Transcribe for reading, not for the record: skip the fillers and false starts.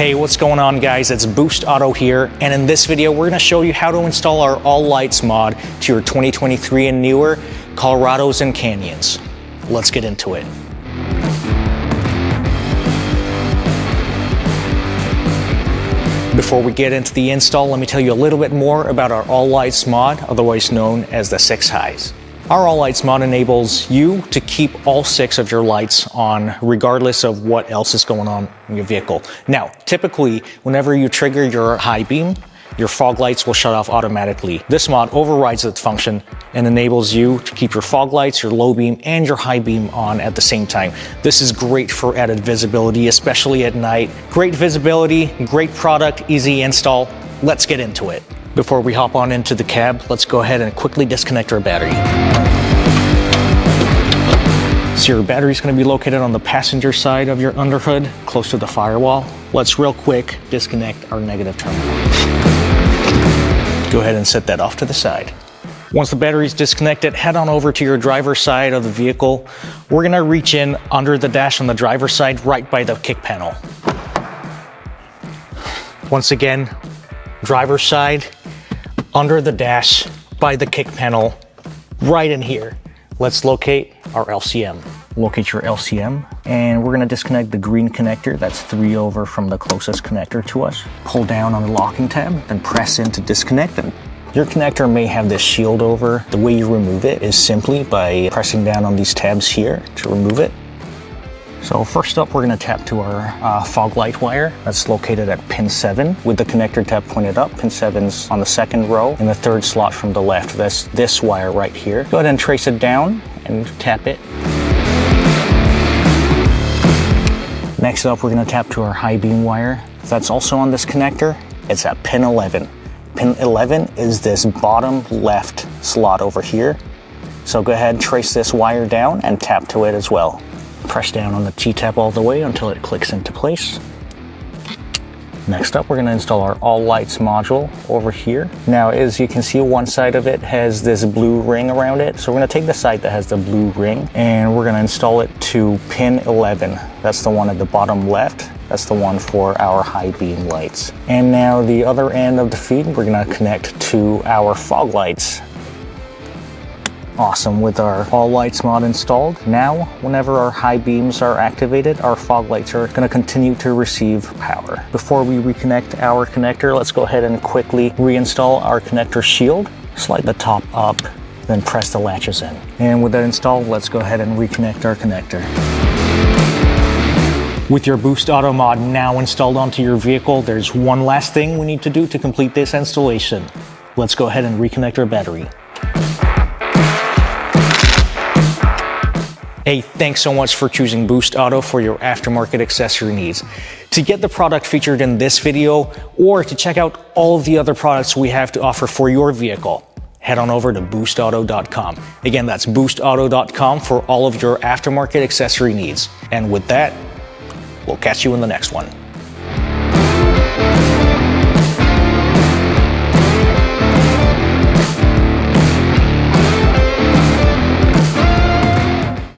Hey, what's going on guys? It's Boost Auto here, and in this video we're going to show you how to install our All Lights mod to your 2023 and newer Colorados and Canyons. Let's get into it. Before we get into the install, let me tell you a little bit more about our All Lights mod, otherwise known as the 6 highs. Our All Lights mod enables you to keep all 6 of your lights on regardless of what else is going on in your vehicle. Now, typically, whenever you trigger your high beam, your fog lights will shut off automatically. This mod overrides that function and enables you to keep your fog lights, your low beam, and your high beam on at the same time. This is great for added visibility, especially at night. Great visibility, great product, easy install. Let's get into it. Before we hop on into the cab, let's go ahead and quickly disconnect our battery. So your battery is going to be located on the passenger side of your underhood, close to the firewall. Let's real quick disconnect our negative terminal. Go ahead and set that off to the side. Once the battery is disconnected, head on over to your driver's side of the vehicle. We're going to reach in under the dash on the driver's side, right by the kick panel. Once again, driver's side, under the dash, by the kick panel, right in here. Let's locate our LCM. Locate your LCM, and we're gonna disconnect the green connector. That's 3 over from the closest connector to us. Pull down on the locking tab, then press in to disconnect them. Your connector may have this shield over. The way you remove it is simply by pressing down on these tabs here to remove it. So first up, we're gonna tap to our fog light wire. That's located at pin 7 with the connector tab pointed up. Pin 7's on the 2nd row in the 3rd slot from the left. That's this wire right here. Go ahead and trace it down and tap it. Next up, we're gonna tap to our high beam wire. That's also on this connector. It's at pin 11. Pin 11 is this bottom left slot over here. So go ahead, trace this wire down and tap to it as well. Press down on the T-tab all the way until it clicks into place. Next up, we're going to install our All Lights module over here. Now, as you can see, one side of it has this blue ring around it. So we're going to take the side that has the blue ring and we're going to install it to pin 11. That's the one at the bottom left. That's the one for our high beam lights. And now the other end of the feed, we're going to connect to our fog lights. Awesome, with our All Lights mod installed, now whenever our high beams are activated, our fog lights are going to continue to receive power. Before we reconnect our connector, let's go ahead and quickly reinstall our connector shield. Slide the top up, then press the latches in. And with that installed, let's go ahead and reconnect our connector. With your Boost Auto mod now installed onto your vehicle, there's one last thing we need to do to complete this installation. Let's go ahead and reconnect our battery. Hey, thanks so much for choosing Boost Auto for your aftermarket accessory needs. To get the product featured in this video, or to check out all of the other products we have to offer for your vehicle, head on over to boostauto.com. Again, that's boostauto.com for all of your aftermarket accessory needs. And with that, we'll catch you in the next one.